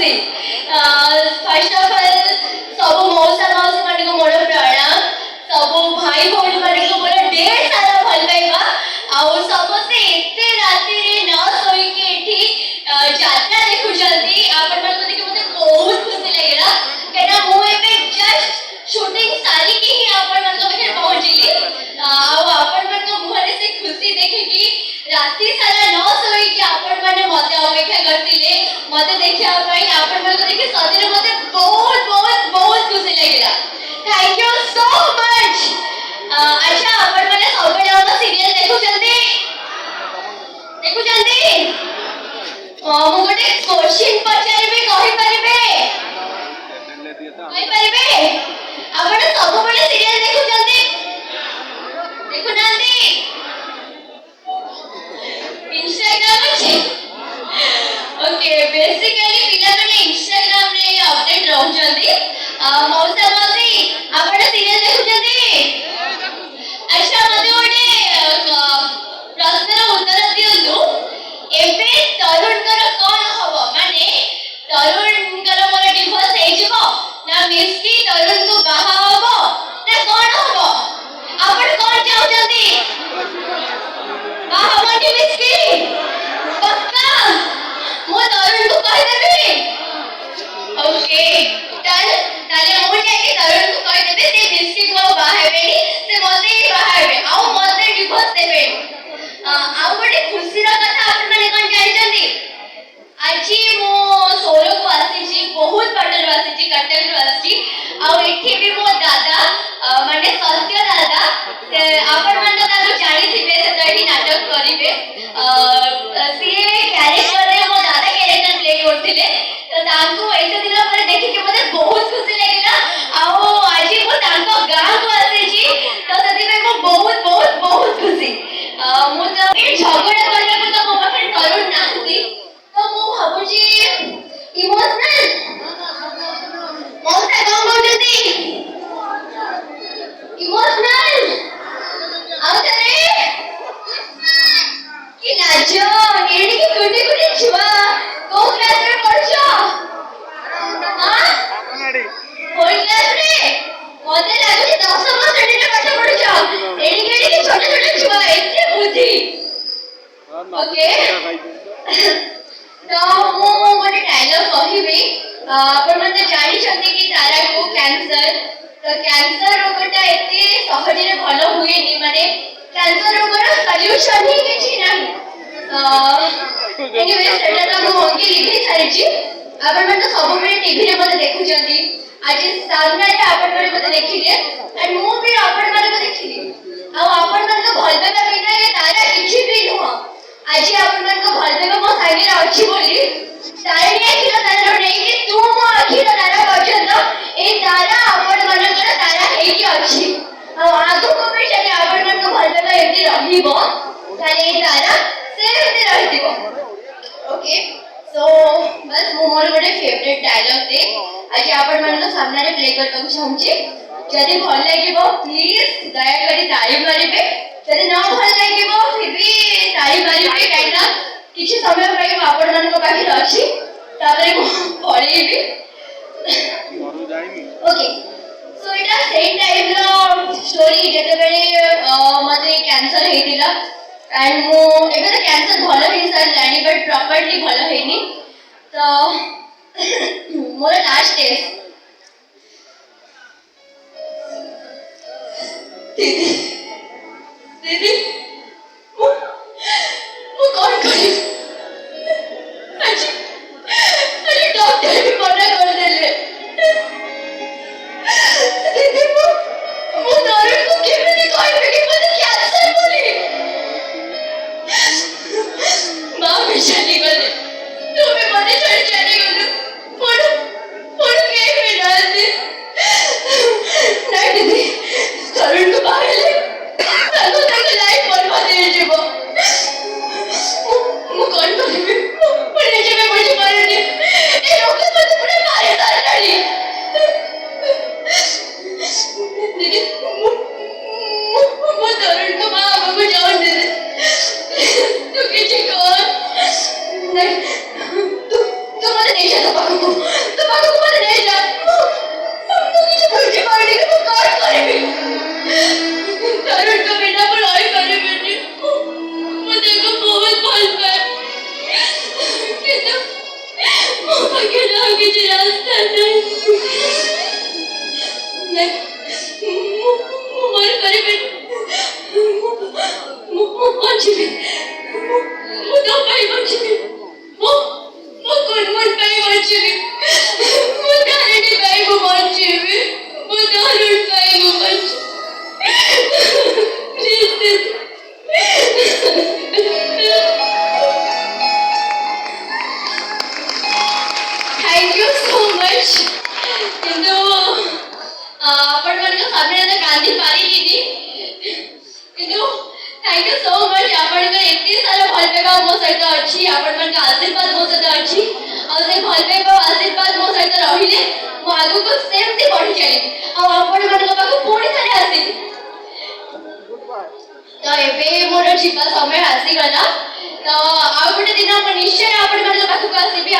खुशी first of all सब मौसा मौसी मान को मोर प्रणाम सब भाई भौणी मान को मोर ढेर सारा भल पाइबा आउ समस्ते एते राति रे न सोई के एठी यात्रा देखु जल्दी आपण मान को देखि मते बहुत खुशी लागेला केना मु एबे जस्ट शूटिंग सारी के ही आपण मान को पाखे पहुंचली आउ आपण मान को मुहरे से खुशी देखि कि राति सारा न सोई कि आपण माने मते अपेक्षा करथिले मते देखिया पई आपण मान को देखि सदिरे मते बहुत बहुत बहुत खुशी लागेला थैंक यू सो मच अच्छा आपण माने सबे हम सीरियल देखु जल्दी मु गोटे क्वेश्चन पचारिबे कहि परिबे आपण सब बडे सीरियल देखु जल्दी देखु नांदी इंस्टाग्राम अछि ओके बेसिकली पिला माने इंस्टाग्राम रे अपडेट रहउ जल्दी मौसा मौसी आपण सीरियल देखु जल्दी अच्छा मते गोटे प्रश्नर उत्तर दियंतु एबे तरुणकर कोन हबो माने तरुणकर मोर डिवोर्स हे जिवो ना मिस्टी तरुण को बाहा हबो ना कोन हबो आपण कोन चाहौ जल्दी बाहा मनी मिस्टी पक्का मो तरुण को कहि देबी ओके ताले मो जाके तरुण को कहि देबे से मिस्टी को बाहा हेबेनी से मते बाहा हेबे आउ मते डिवोर्स देबे आउ गोटे खुशी रा कथा आपण माने कोन जानि जल्दी आजी मो सोलो को आसी जी बहुत बडल आसी जी कटक रो आसी आउ एठी भी मो दादा माने सत्य दादा आपण मान तो ताको जानि थिबे से तडी नाटक करिवे सीए कैरेक्टर रे मो दादा कैरेक्टर प्ले करथिले तो ताको एते दिन पर देखि के मते बहुत खुशी लागिला आउ आजी मो ताको गां को आसी जी तो सदी में मो बहुत बहुत बहुत खुशी मो तो ए झगड़ा करले को तो मो पाखे तरुण नांदी तो मो भाबु जी इमोशनल मौसा कौन बोलती इमोशनल आउतरे कि लाजो एडी की कुटी कुटी छुआ को क्लास में पढ़छो हां कोन क्लास रे मते लागुची 10 श्रेणी रे पाठ पढ़छो एडी की छोटे छोटे छुआ एते बुद्धि ओके तो मो गोटे डायलॉग कहिबे आपण मते जानि छथि कि तारा को कैंसर तो कैंसर रोगटा एते सहज रे भलो हुएनी माने कैंसर रोगर सॉल्यूशन ही किछि नाही एनीवे सेटा तो मो होंगी लिखि सारी छी आपण मते सब बेले टीवी रे मते देखु जंदी आज सामने रे आपण मते मते देखिले एंड मो भी आपण मते को देखिली आ आपण मते को भल बेबा बिना ये तारा किछि भी नुह आज आपण मते को भल बेबा मो साइड रे अछि बोली तारिणी अखिरा तारा नै कि तू मो अखिरा तारा पर्यंत ए तारा आपण मनकर तारा हे कि अछि आगो को भी चले आपण मन को भल बेबा एति रहिबो ताले ए तारा सेमति रहिबो ओके सो बस मो मोर गोटे फेवरेट डायलॉग दे आज आपण मन को सामने रे प्ले करबा चाहूची जदि भल लागिबो प्लीज दया करी ताली मारिबे जदि न भल लागिबो फिर भी ताली मारिबे काइना किछि समय पई आपण मन को पाखि अछि ताबरे पळेबी ओके सो इटा सेम टाइम रो स्टोरी जते बेले मते कैंसर हेतिला एंड मो एबे तो कैंसर भलो हे सारलानी बट प्रॉपर्ली भलो हेनी तो मोर लास्ट टेस्ट दीदी दीदी वो कौन करे अरे डॉक्टर भी मना कर देले दीदी वो तरुण को केमिति कहबे कि मते कैंसर बोली मां भी चली गले तू भी मते छोड़ चली गलु पड़ के तो पाखକୁ ମତେ ନେଇଯା ମୁଁ କିଛି ବୁଝିପାରୁନି କି ମୁଁ କଣ କରିବି ତରୁଣଙ୍କ ବିନା ମୁଁ ରହିପାରିବିନି ମୁଁ ତାକୁ ବହୁତ ଭଲ ପାଏ କିନ୍ତୁ ମୋ ପାଖରେ ଆଉ କିଛି ରାସ୍ତା ନାହିଁ ମୁଁ ମରିପାରିବିନି ମୁଁ ବଞ୍ଚିବି ମୁଁ ତୋ ପାଇଁ ବଞ୍ଚିବି ମୁଁ ଗୁଣଗୁଣ ପାଇଁ ବଞ୍ଚିବି ମୁଁ ତାରିଣୀ ପାଇଁ ମୁଁ ବଞ୍ଚିବି ମୁଁ ତରୁଣ ପାଇଁ ମୁଁ ବଞ୍ଚିବି थैंक यू सो मच କିନ୍ତୁ ଆପଣମାନଙ୍କ ସାମ୍ନାରେ ତ କାନ୍ଦି ପାରିଲିନି କିନ୍ତୁ थैंक यू सो मच ଆପଣଙ୍କର ଏତେ ସାରା ଭଲ ପାଇବା ମୋ ସହିତ ଅଛି ଆପଣମାନଙ୍କ ଆଶୀର୍ବାଦ ମୋ ସହିତ ଅଛି ଆଉ ସେ ଭଲ ପାଇବା ଆଶୀର୍ବାଦ ମୋ ସହିତ ରହିଲେ ମୁଁ ଆଗକୁ ସେମିତି ବଢ଼ି ଚାଲିବି ଆଉ ଆପଣମାନଙ୍କ ପାଖକୁ ପୁଣି ଥରେ ଆସିବି ତ ଏବେ ମୋର ଯିବା ସମୟ ଆସିଗଲା ତ ଆଉ ଗୋଟେ ଦିନ ମୁଁ ନିଶ୍ଚୟ ଆପଣମାନଙ୍କ ପାଖକୁ ଆସିବି